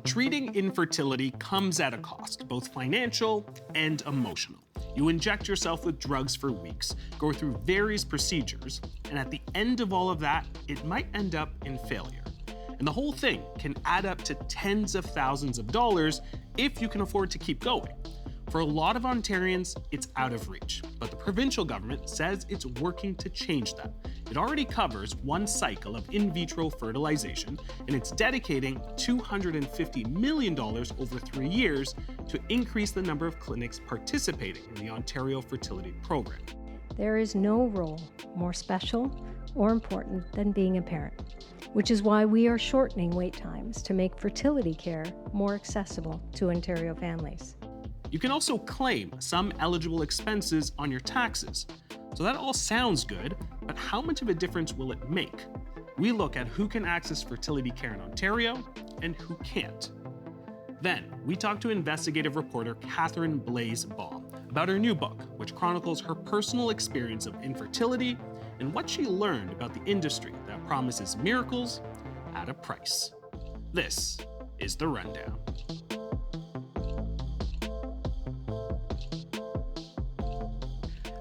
Treating infertility comes at a cost, both financial and emotional. You inject yourself with drugs for weeks, go through various procedures, and at the end of all of that, it might end up in failure. And the whole thing can add up to tens of thousands of dollars if you can afford to keep going. For a lot of Ontarians, it's out of reach, but the provincial government says it's working to change that. It already covers one cycle of in vitro fertilization, and it's dedicating $250 million over 3 years to increase the number of clinics participating in the Ontario Fertility Program. There is no role more special or important than being a parent, which is why we are shortening wait times to make fertility care more accessible to Ontario families. You can also claim some eligible expenses on your taxes. So that all sounds good, but how much of a difference will it make? We look at who can access fertility care in Ontario and who can't. Then, we talk to investigative reporter Catherine Blaise-Baum about her new book, which chronicles her personal experience of infertility and what she learned about the industry that promises miracles at a price. This is The Rundown.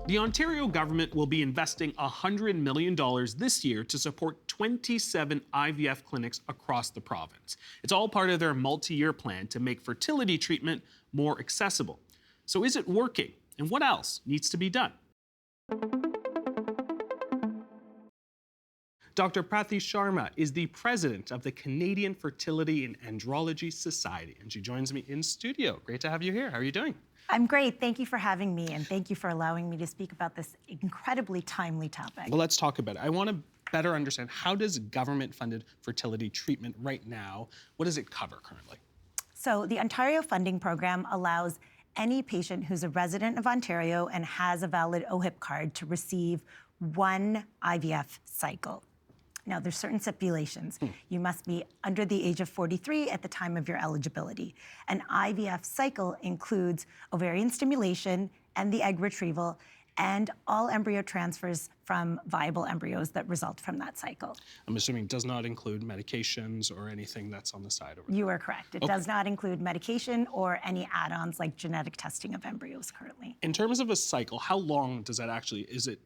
The Ontario government will be investing $100 million this year to support 27 IVF clinics across the province. It's all part of their multi-year plan to make fertility treatment more accessible. So is it working? And what else needs to be done? Dr. Prathi Sharma is the president of the Canadian Fertility and Andrology Society, and she joins me in studio. Great to have you here. How are you doing? I'm great. Thank you for having me, and thank you for allowing me to speak about this incredibly timely topic. Well, let's talk about it. I want to better understand, how does government-funded fertility treatment right now, what does it cover currently? So the Ontario Funding Program allows any patient who's a resident of Ontario and has a valid OHIP card to receive one IVF cycle. Now, there's certain stipulations. You must be under the age of 43 at the time of your eligibility. An IVF cycle includes ovarian stimulation and the egg retrieval and all embryo transfers from viable embryos that result from that cycle. I'm assuming it does not include medications or anything that's on the side over there. You are correct. It does not include medication or any add-ons like genetic testing of embryos currently. In terms of a cycle, how long does that actually, is it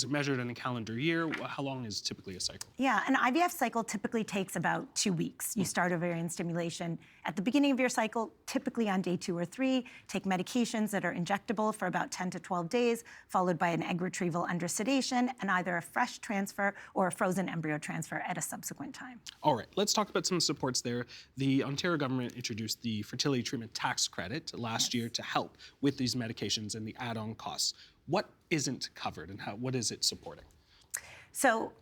measured in a calendar year? How long is typically a cycle? Yeah, an IVF cycle typically takes about 2 weeks. You start ovarian stimulation at the beginning of your cycle, typically on day 2 or 3, take medications that are injectable for about 10 to 12 days, followed by an egg retrieval under sedation, and either a fresh transfer or a frozen embryo transfer at a subsequent time. All right, let's talk about some supports there. The Ontario government introduced the fertility treatment tax credit last year to help with these medications and the add-on costs. What isn't covered and what is it supporting? So,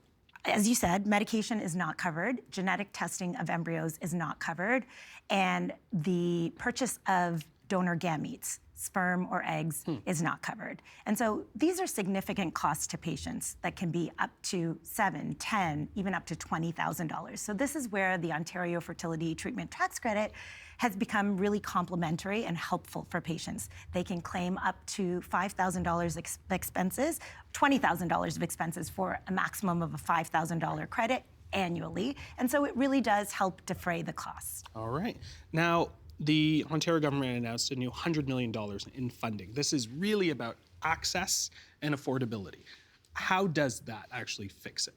as you said, medication is not covered, genetic testing of embryos is not covered, and the purchase of donor gametes, sperm or eggs, is not covered. And so these are significant costs to patients that can be up to $7,000, $10,000, even up to $20,000. So this is where the Ontario Fertility Treatment Tax Credit has become really complementary and helpful for patients. They can claim up to $5,000 expenses, $20,000 of expenses for a maximum of a $5,000 credit annually. And so it really does help defray the costs. All right. Now, the Ontario government announced a new $100 million in funding. This is really about access and affordability. How does that actually fix it?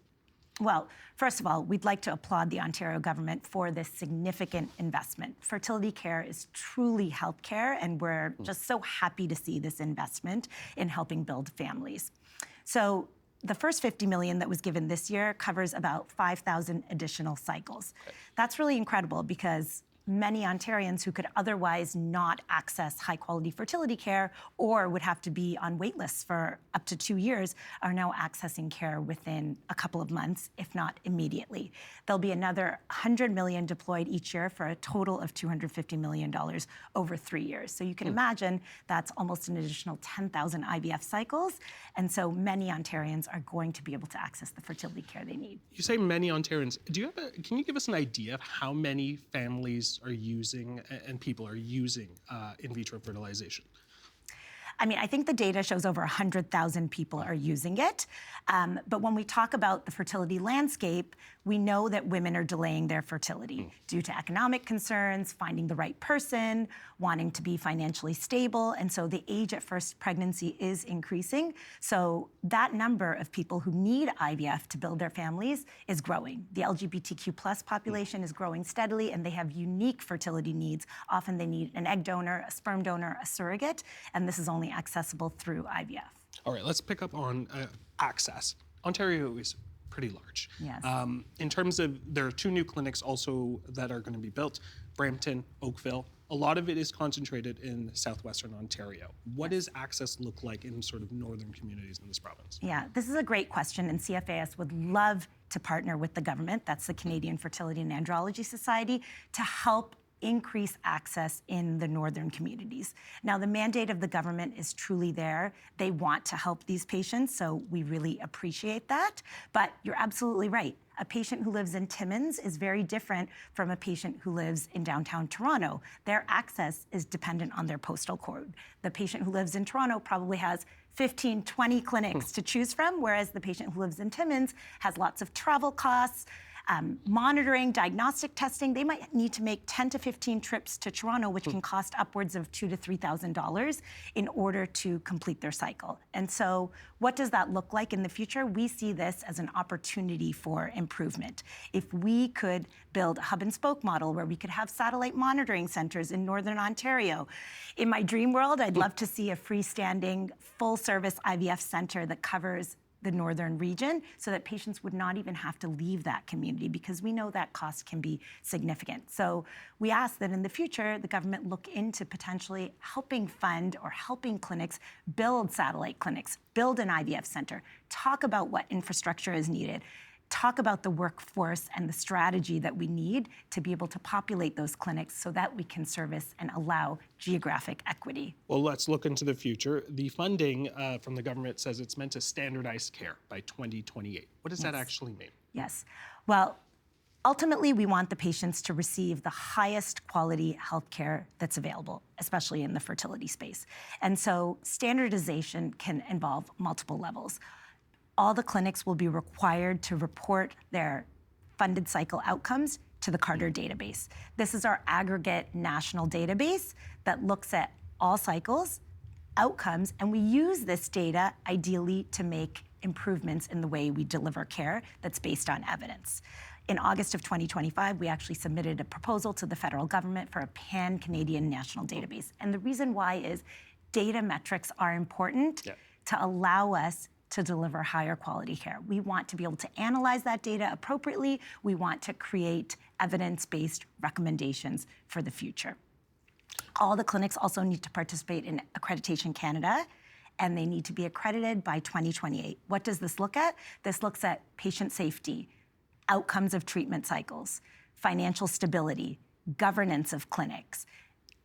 Well, first of all, we'd like to applaud the Ontario government for this significant investment. Fertility care is truly healthcare, and we're just so happy to see this investment in helping build families. So the first $50 million that was given this year covers about 5,000 additional cycles. Okay. That's really incredible because many Ontarians who could otherwise not access high-quality fertility care or would have to be on wait lists for up to 2 years are now accessing care within a couple of months, if not immediately. There'll be another $100 million deployed each year for a total of $250 million over 3 years. So you can imagine that's almost an additional 10,000 IVF cycles, and so many Ontarians are going to be able to access the fertility care they need. You say many Ontarians. Can you give us an idea of how many families are using and people are using in vitro fertilization? I mean, I think the data shows over 100,000 people are using it. But when we talk about the fertility landscape, we know that women are delaying their fertility due to economic concerns, finding the right person, wanting to be financially stable. And so the age at first pregnancy is increasing. So that number of people who need IVF to build their families is growing. The LGBTQ plus population is growing steadily, and they have unique fertility needs. Often they need an egg donor, a sperm donor, a surrogate, and this is only accessible through IVF. All right, let's pick up on access. Ontario is pretty large. Yes. In terms of, there are 2 new clinics also that are going to be built, Brampton, Oakville. A lot of it is concentrated in southwestern Ontario. What does access look like in sort of northern communities in this province? Yeah, this is a great question, and CFAS would love to partner with the government, that's the Canadian Fertility and Andrology Society, to help increase access in the northern communities. Now, the mandate of the government is truly there. They want to help these patients, so we really appreciate that. But you're absolutely right. A patient who lives in Timmins is very different from a patient who lives in downtown Toronto. Their access is dependent on their postal code. The patient who lives in Toronto probably has 15, 20 clinics to choose from, whereas the patient who lives in Timmins has lots of travel costs, monitoring, diagnostic testing. They might need to make 10 to 15 trips to Toronto, which can cost upwards of $2,000 to $3,000 in order to complete their cycle. And so what does that look like in the future? We see this as an opportunity for improvement. If we could build a hub and spoke model where we could have satellite monitoring centers in Northern Ontario. In my dream world, I'd love to see a freestanding, full-service IVF center that covers the northern region so that patients would not even have to leave that community, because we know that cost can be significant. So we ask that in the future, the government look into potentially helping fund or helping clinics build satellite clinics, build an IVF center, talk about what infrastructure is needed, talk about the workforce and the strategy that we need to be able to populate those clinics so that we can service and allow geographic equity. Well, let's look into the future. The funding from the government says it's meant to standardize care by 2028. What does that actually mean? Yes. Well, ultimately, we want the patients to receive the highest quality healthcare that's available, especially in the fertility space. And so standardization can involve multiple levels. All the clinics will be required to report their funded cycle outcomes to the Carter database. This is our aggregate national database that looks at all cycles, outcomes, and we use this data ideally to make improvements in the way we deliver care that's based on evidence. In August of 2025, we actually submitted a proposal to the federal government for a pan-Canadian national database. And the reason why is data metrics are important to allow us to deliver higher quality care. We want to be able to analyze that data appropriately. We want to create evidence-based recommendations for the future. All the clinics also need to participate in Accreditation Canada, and they need to be accredited by 2028. What does this look at? This looks at patient safety, outcomes of treatment cycles, financial stability, governance of clinics,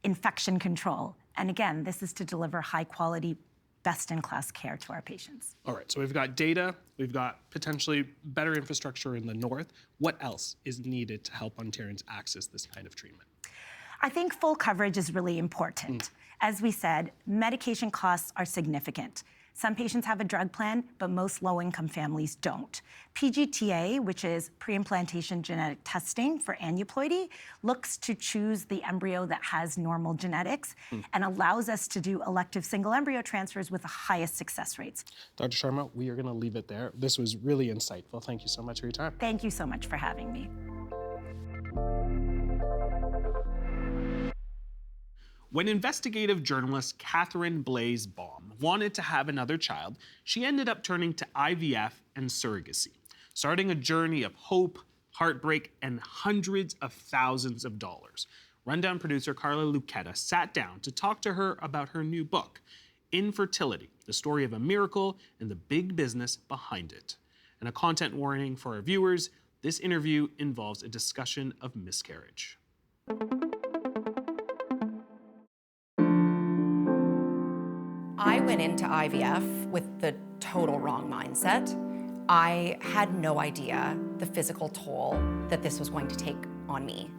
infection control. And again, this is to deliver high quality, best-in-class care to our patients. All right, so we've got data, we've got potentially better infrastructure in the north. What else is needed to help Ontarians access this kind of treatment? I think full coverage is really important. As we said, medication costs are significant. Some patients have a drug plan, but most low-income families don't. PGTA, which is pre-implantation genetic testing for aneuploidy, looks to choose the embryo that has normal genetics and allows us to do elective single embryo transfers with the highest success rates. Dr. Sharma, we are going to leave it there. This was really insightful. Thank you so much for your time. Thank you so much for having me. When investigative journalist Catherine Blaise Baum wanted to have another child, she ended up turning to IVF and surrogacy, starting a journey of hope, heartbreak, and hundreds of thousands of dollars. Rundown producer Carla Lucchetta sat down to talk to her about her new book, Infertility, the story of a miracle and the big business behind it. And a content warning for our viewers, this interview involves a discussion of miscarriage. I went into IVF with the total wrong mindset. I had no idea the physical toll that this was going to take on me.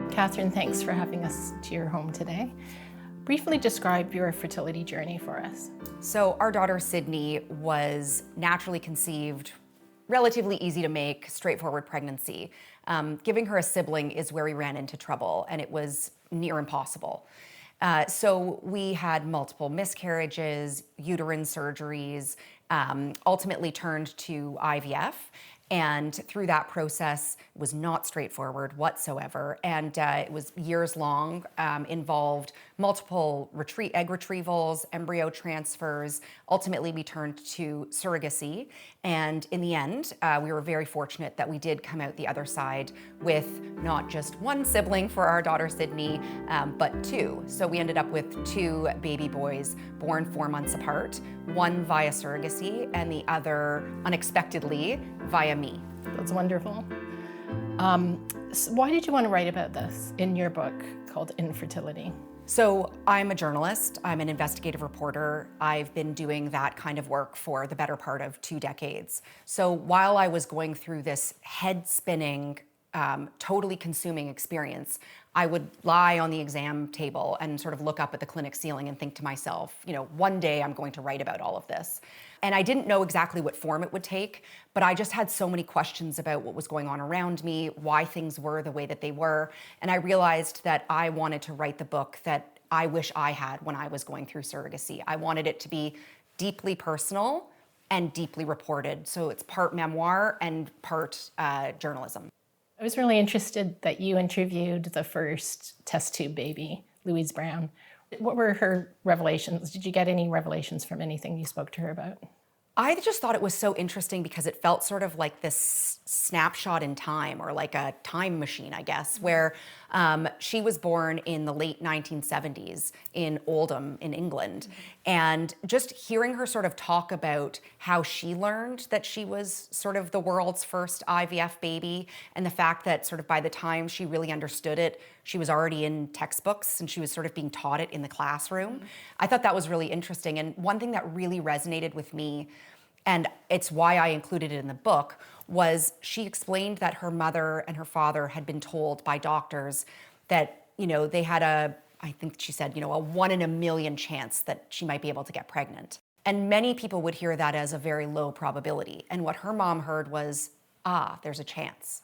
Catherine, thanks for having us to your home today. Briefly describe your fertility journey for us. So our daughter Sydney was naturally conceived, relatively easy to make, straightforward pregnancy. Giving her a sibling is where we ran into trouble, and it was near impossible. So we had multiple miscarriages, uterine surgeries, ultimately turned to IVF. And through that process, it was not straightforward whatsoever. And it was years long, involved multiple egg retrievals, embryo transfers. Ultimately, we turned to surrogacy. And in the end, we were very fortunate that we did come out the other side with not just one sibling for our daughter Sydney, but two. So we ended up with two baby boys born 4 months apart, one via surrogacy and the other unexpectedly via me. That's wonderful. So why did you want to write about this in your book called Infertility? So I'm a journalist, I'm an investigative reporter. I've been doing that kind of work for the better part of 2 decades. So while I was going through this head-spinning, totally consuming experience, I would lie on the exam table and sort of look up at the clinic ceiling and think to myself, one day I'm going to write about all of this. And I didn't know exactly what form it would take, but I just had so many questions about what was going on around me, why things were the way that they were. And I realized that I wanted to write the book that I wish I had when I was going through surrogacy. I wanted it to be deeply personal and deeply reported. So it's part memoir and part journalism. I was really interested that you interviewed the first test tube baby, Louise Brown. What were her revelations? Did you get any revelations from anything you spoke to her about? I just thought it was so interesting because it felt sort of like this snapshot in time, or like a time machine, I guess, where she was born in the late 1970s in Oldham in England. And just hearing her sort of talk about how she learned that she was sort of the world's first IVF baby, and the fact that sort of by the time she really understood it, she was already in textbooks and she was sort of being taught it in the classroom. I thought that was really interesting. And one thing that really resonated with me, and it's why I included it in the book, was she explained that her mother and her father had been told by doctors that, they had I think she said, a 1 in a million chance that she might be able to get pregnant. And many people would hear that as a very low probability. And what her mom heard was, there's a chance.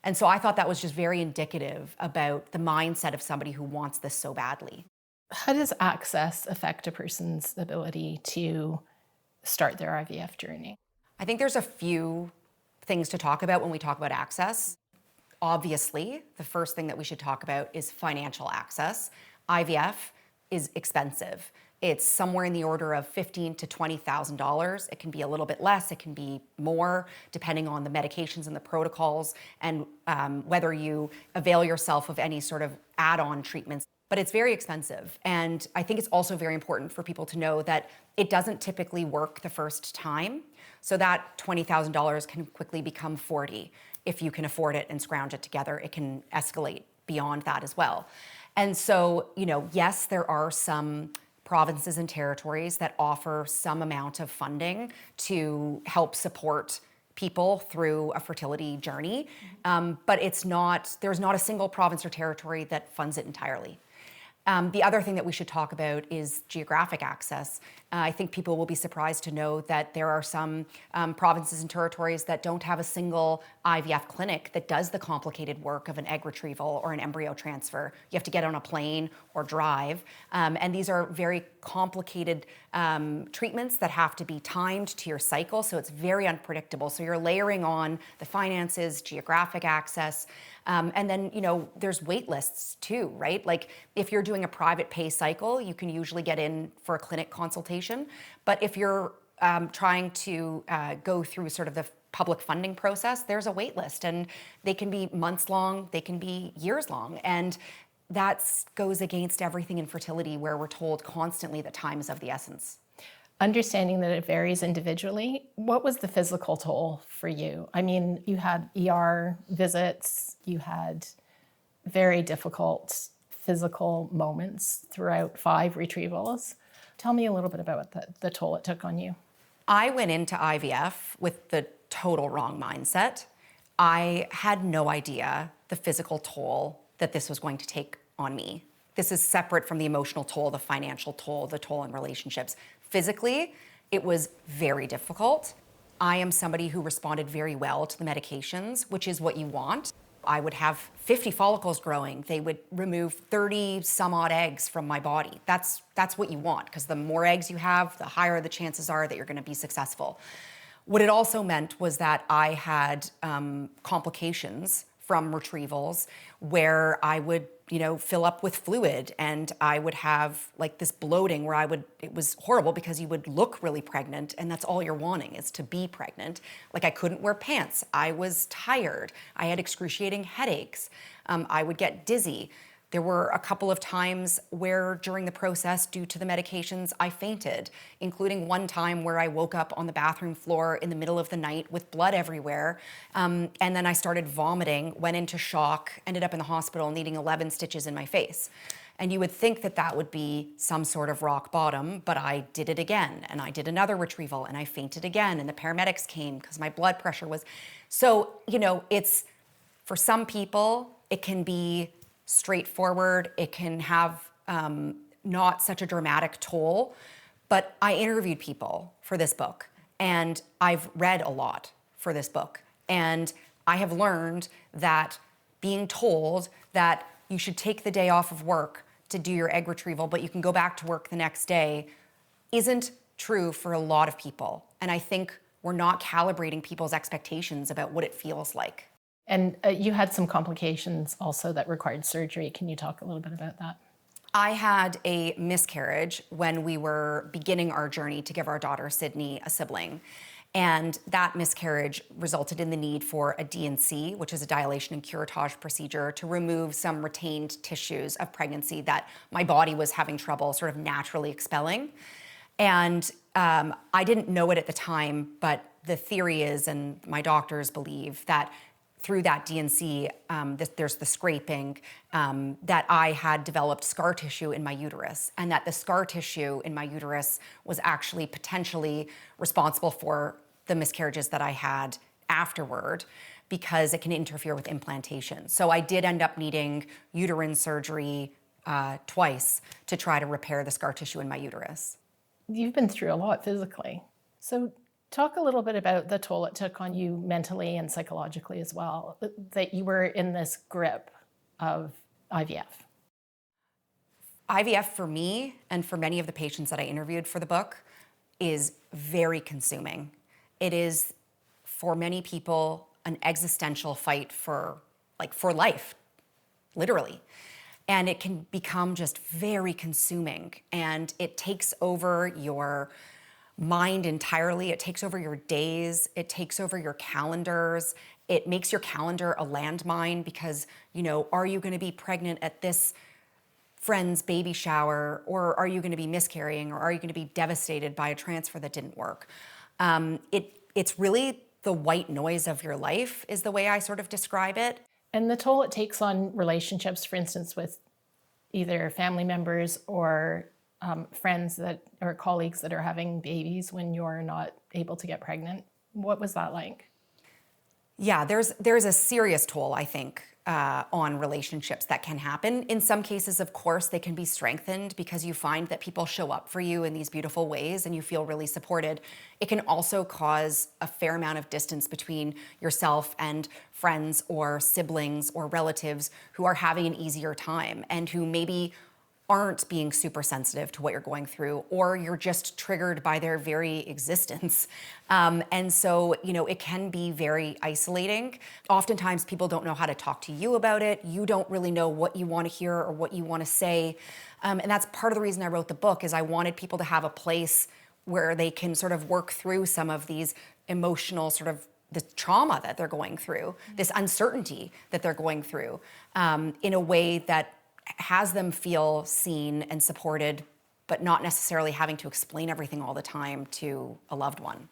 And so I thought that was just very indicative about the mindset of somebody who wants this so badly. How does access affect a person's ability to start their IVF journey? I think there's a few things to talk about when we talk about access. Obviously, the first thing that we should talk about is financial access. IVF is expensive. It's somewhere in the order of $15,000 to $20,000. It can be a little bit less, it can be more, depending on the medications and the protocols, and whether you avail yourself of any sort of add-on treatments. But it's very expensive. And I think it's also very important for people to know that it doesn't typically work the first time. So that $20,000 can quickly become $40,000. If you can afford it and scrounge it together, it can escalate beyond that as well. And so, yes, there are some provinces and territories that offer some amount of funding to help support people through a fertility journey, but there's not a single province or territory that funds it entirely. The other thing that we should talk about is geographic access. I think people will be surprised to know that there are some provinces and territories that don't have a single IVF clinic that does the complicated work of an egg retrieval or an embryo transfer. You have to get on a plane or drive. And these are very complicated treatments that have to be timed to your cycle, so it's very unpredictable. So you're layering on the finances, geographic access, and then, there's wait lists too, right? Like if you're doing a private pay cycle, you can usually get in for a clinic consultation. But if you're trying to go through sort of the public funding process, there's a wait list, and they can be months long, they can be years long. And that goes against everything in fertility, where we're told constantly that time is of the essence. Understanding that it varies individually, what was the physical toll for you? I mean, you had ER visits, you had very difficult physical moments throughout 5 retrievals. Tell me a little bit about the toll it took on you. I went into IVF with the total wrong mindset. I had no idea the physical toll that this was going to take on me. this is separate from the emotional toll, the financial toll, the toll in relationships. Physically, it was very difficult. I am somebody who responded very well to the medications, which is what you want. I would have 50 follicles growing. They would remove 30 some odd eggs from my body. That's what you want, because the more eggs you have, the higher the chances are that you're going to be successful. What it also meant was that I had complications from retrievals where I would, fill up with fluid, and I would have like this bloating where it was horrible because you would look really pregnant, and that's all you're wanting is to be pregnant. Like, I couldn't wear pants. I was tired. I had excruciating headaches. I would get dizzy. There were a couple of times where during the process, due to the medications, I fainted, including one time where I woke up on the bathroom floor in the middle of the night with blood everywhere. And then I started vomiting, went into shock, ended up in the hospital needing 11 stitches in my face. And you would think that that would be some sort of rock bottom, but I did it again, and I did another retrieval, and I fainted again, and the paramedics came because my blood pressure was... So, it's, for some people, it can be straightforward. It can have not such a dramatic toll, but I interviewed people for this book, and I've read a lot for this book, and I have learned that being told that you should take the day off of work to do your egg retrieval, but you can go back to work the next day, isn't true for a lot of people. And I think we're not calibrating people's expectations about what it feels like. And you had some complications also that required surgery. Can you talk a little bit about that? I had a miscarriage when we were beginning our journey to give our daughter Sydney a sibling. And that miscarriage resulted in the need for a D&C, which is a dilation and curettage procedure, to remove some retained tissues of pregnancy that my body was having trouble sort of naturally expelling. And I didn't know it at the time, but the theory is, and my doctors believe, that through that D&C, there's the scraping, that I had developed scar tissue in my uterus, and that the scar tissue in my uterus was actually potentially responsible for the miscarriages that I had afterward, because it can interfere with implantation. So I did end up needing uterine surgery twice to try to repair the scar tissue in my uterus. You've been through a lot physically. So talk a little bit about the toll it took on you mentally and psychologically as well, that you were in this grip of IVF. IVF for me, and for many of the patients that I interviewed for the book, is very consuming. It is, for many people, an existential fight for life, literally. And it can become just very consuming, and it takes over your mind entirely. It takes over your days. It takes over your calendars. It makes your calendar a landmine because, are you going to be pregnant at this friend's baby shower, or are you going to be miscarrying, or are you going to be devastated by a transfer that didn't work? It's really the white noise of your life is the way I sort of describe it. And the toll it takes on relationships, for instance, with either family members or friends that or colleagues that are having babies when you're not able to get pregnant. What was that like? Yeah, there's a serious toll, I think, on relationships that can happen. In some cases, of course, they can be strengthened because you find that people show up for you in these beautiful ways and you feel really supported. It can also cause a fair amount of distance between yourself and friends or siblings or relatives who are having an easier time and who maybe aren't being super sensitive to what you're going through, or you're just triggered by their very existence. And so, it can be very isolating. Oftentimes people don't know how to talk to you about it. You don't really know what you want to hear or what you want to say. And that's part of the reason I wrote the book, is I wanted people to have a place where they can sort of work through some of these emotional the trauma that they're going through, this uncertainty that they're going through, in a way that has them feel seen and supported, but not necessarily having to explain everything all the time to a loved one.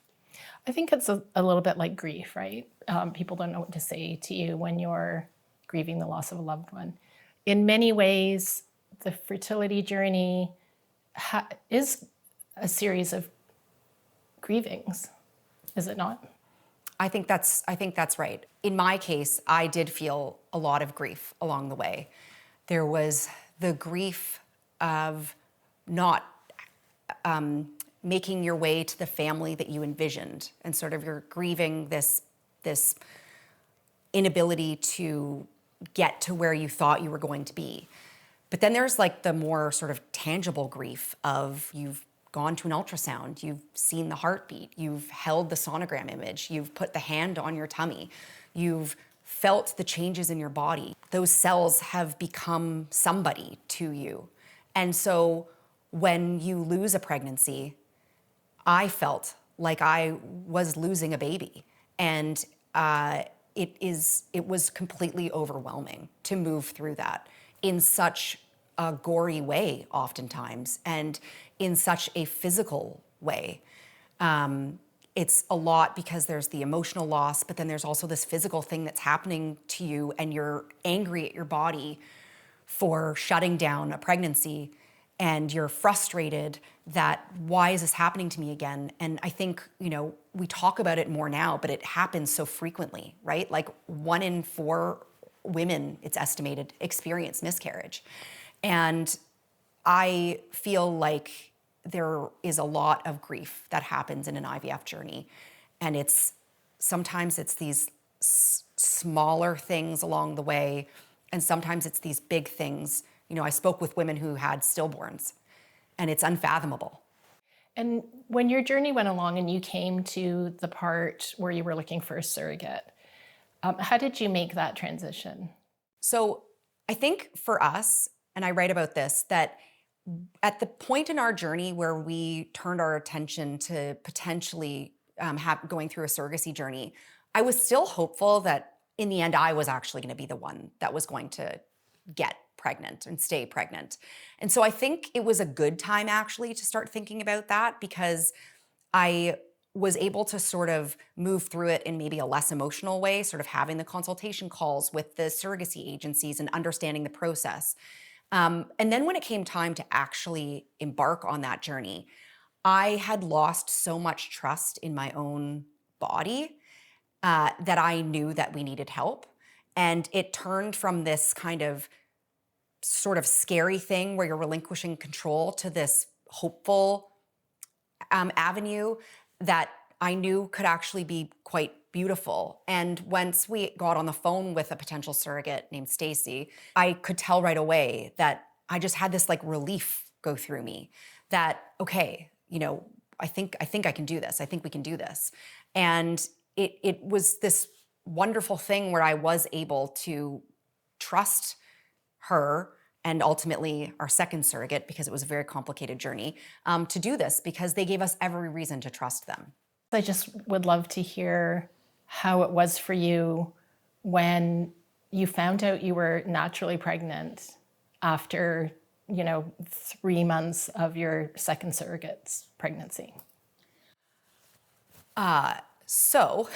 I think it's a little bit like grief, right? People don't know what to say to you when you're grieving the loss of a loved one. In many ways, the fertility journey is a series of grievings, is it not? I think that's right. In my case, I did feel a lot of grief along the way. There was the grief of not making your way to the family that you envisioned, and sort of you're grieving this inability to get to where you thought you were going to be. But then there's like the more sort of tangible grief of you've gone to an ultrasound, you've seen the heartbeat, you've held the sonogram image, you've put the hand on your tummy, you've felt the changes in your body. Those cells have become somebody to you. And so when you lose a pregnancy, I felt like I was losing a baby. And it was completely overwhelming to move through that in such a gory way oftentimes, and in such a physical way. It's a lot because there's the emotional loss, but then there's also this physical thing that's happening to you, and you're angry at your body for shutting down a pregnancy, and you're frustrated that why is this happening to me again? And I think, we talk about it more now, but it happens so frequently, right? Like 1 in 4 women, it's estimated, experience miscarriage. And I feel like there is a lot of grief that happens in an IVF journey. And sometimes it's these smaller things along the way, and sometimes it's these big things. I spoke with women who had stillborns, and it's unfathomable. And when your journey went along and you came to the part where you were looking for a surrogate, how did you make that transition? So I think for us, and I write about this, that at the point in our journey where we turned our attention to potentially going through a surrogacy journey, I was still hopeful that in the end I was actually going to be the one that was going to get pregnant and stay pregnant. And so I think it was a good time actually to start thinking about that, because I was able to sort of move through it in maybe a less emotional way, sort of having the consultation calls with the surrogacy agencies and understanding the process. And then when it came time to actually embark on that journey, I had lost so much trust in my own body that I knew that we needed help. And it turned from this kind of sort of scary thing where you're relinquishing control to this hopeful avenue that I knew could actually be quite beautiful. And once we got on the phone with a potential surrogate named Stacy, I could tell right away that I just had this like relief go through me that, okay, I think I can do this. I think we can do this. And it was this wonderful thing where I was able to trust her and ultimately our second surrogate, because it was a very complicated journey, to do this, because they gave us every reason to trust them. I just would love to hear how it was for you when you found out you were naturally pregnant after, 3 months of your second surrogate's pregnancy. So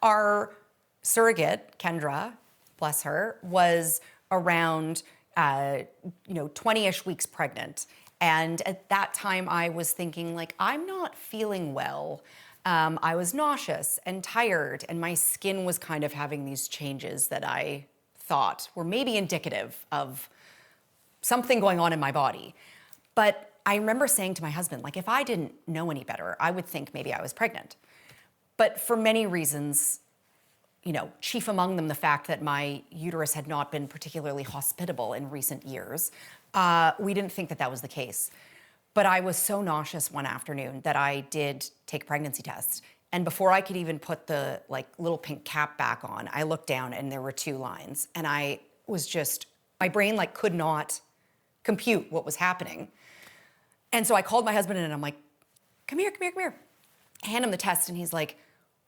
our surrogate, Kendra, bless her, was around 20-ish weeks pregnant. And at that time I was thinking like, I'm not feeling well. I was nauseous and tired, and my skin was kind of having these changes that I thought were maybe indicative of something going on in my body. But I remember saying to my husband, like, if I didn't know any better, I would think maybe I was pregnant. But for many reasons, chief among them the fact that my uterus had not been particularly hospitable in recent years, we didn't think that that was the case. But I was so nauseous one afternoon that I did take a pregnancy test. And before I could even put the little pink cap back on, I looked down and there were 2 lines. And I was just, my brain could not compute what was happening. And so I called my husband and I'm like, come here. I hand him the test and he's like,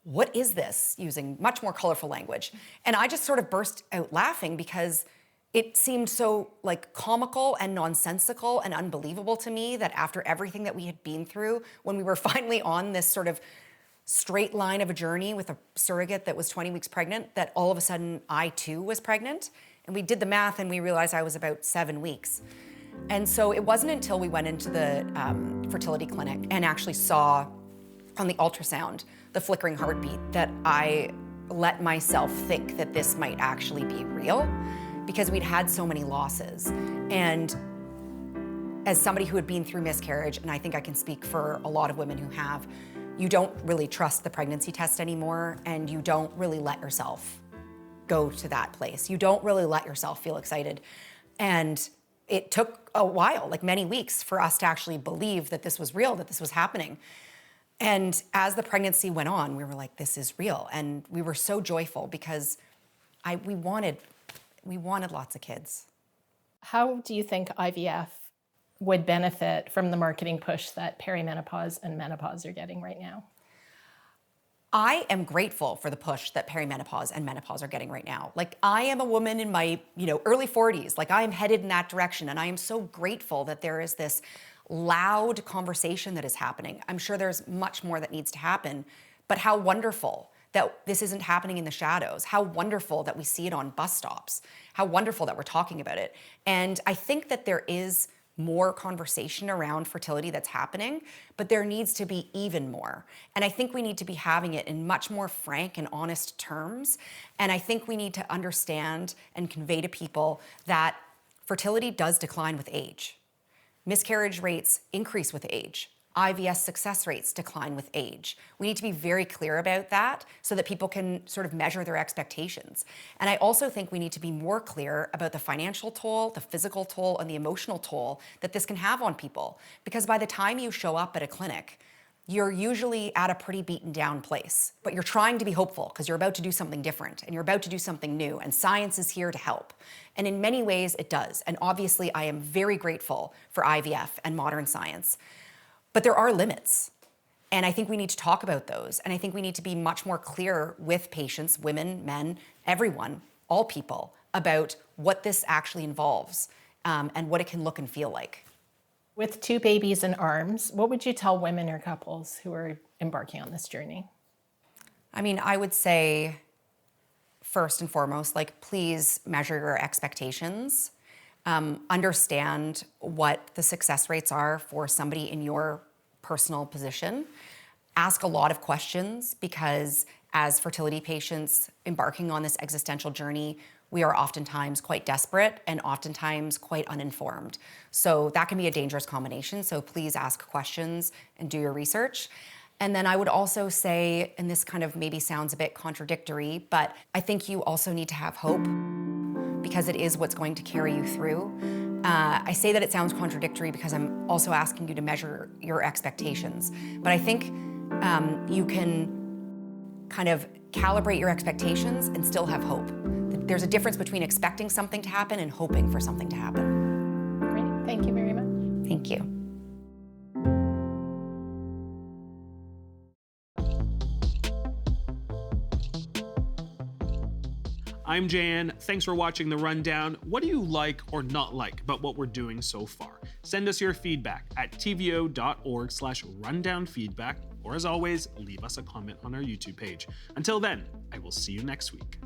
what is this? Using much more colorful language. And I just sort of burst out laughing because it seemed so comical and nonsensical and unbelievable to me that after everything that we had been through, when we were finally on this sort of straight line of a journey with a surrogate that was 20 weeks pregnant, that all of a sudden I too was pregnant. And we did the math and we realized I was about 7 weeks. And so it wasn't until we went into the fertility clinic and actually saw on the ultrasound the flickering heartbeat that I let myself think that this might actually be real. because we'd had so many losses. And as somebody who had been through miscarriage, and I think I can speak for a lot of women who have, you don't really trust the pregnancy test anymore, and you don't really let yourself go to that place. You don't really let yourself feel excited. And it took a while, like many weeks, for us to actually believe that this was real, that this was happening. And as the pregnancy went on, we were like, this is real. And we were so joyful because we wanted lots of kids. How do you think IVF would benefit from the marketing push that perimenopause and menopause are getting right now? I am grateful for the push that perimenopause and menopause are getting right now. Like, I am a woman in my, early 40s. Like, I am headed in that direction, and I am so grateful that there is this loud conversation that is happening. I'm sure there's much more that needs to happen, but how wonderful that this isn't happening in the shadows. How wonderful that we see it on bus stops. How wonderful that we're talking about it. And I think that there is more conversation around fertility that's happening, but there needs to be even more. And I think we need to be having it in much more frank and honest terms. And I think we need to understand and convey to people that fertility does decline with age. Miscarriage rates increase with age. IVF success rates decline with age. We need to be very clear about that so that people can sort of measure their expectations. And I also think we need to be more clear about the financial toll, the physical toll, and the emotional toll that this can have on people. Because by the time you show up at a clinic, you're usually at a pretty beaten down place, but you're trying to be hopeful because you're about to do something different and you're about to do something new, and science is here to help. And in many ways it does. And obviously I am very grateful for IVF and modern science. But there are limits, and I think we need to talk about those, and I think we need to be much more clear with patients, women, men, everyone, all people, about what this actually involves and what it can look and feel like. With 2 babies in arms, what would you tell women or couples who are embarking on this journey? I mean, I would say, first and foremost, please measure your expectations. Understand what the success rates are for somebody in your personal position. Ask a lot of questions, because as fertility patients embarking on this existential journey, we are oftentimes quite desperate and oftentimes quite uninformed. So that can be a dangerous combination. So please ask questions and do your research. And then I would also say, and this kind of maybe sounds a bit contradictory, but I think you also need to have hope, because it is what's going to carry you through. I say that it sounds contradictory because I'm also asking you to measure your expectations. But I think you can kind of calibrate your expectations and still have hope. There's a difference between expecting something to happen and hoping for something to happen. Great, thank you very much. Thank you. I'm Jan. Thanks for watching The Rundown. What do you like or not like about what we're doing so far? Send us your feedback at tvo.org/rundownfeedback, or as always, leave us a comment on our YouTube page. Until then, I will see you next week.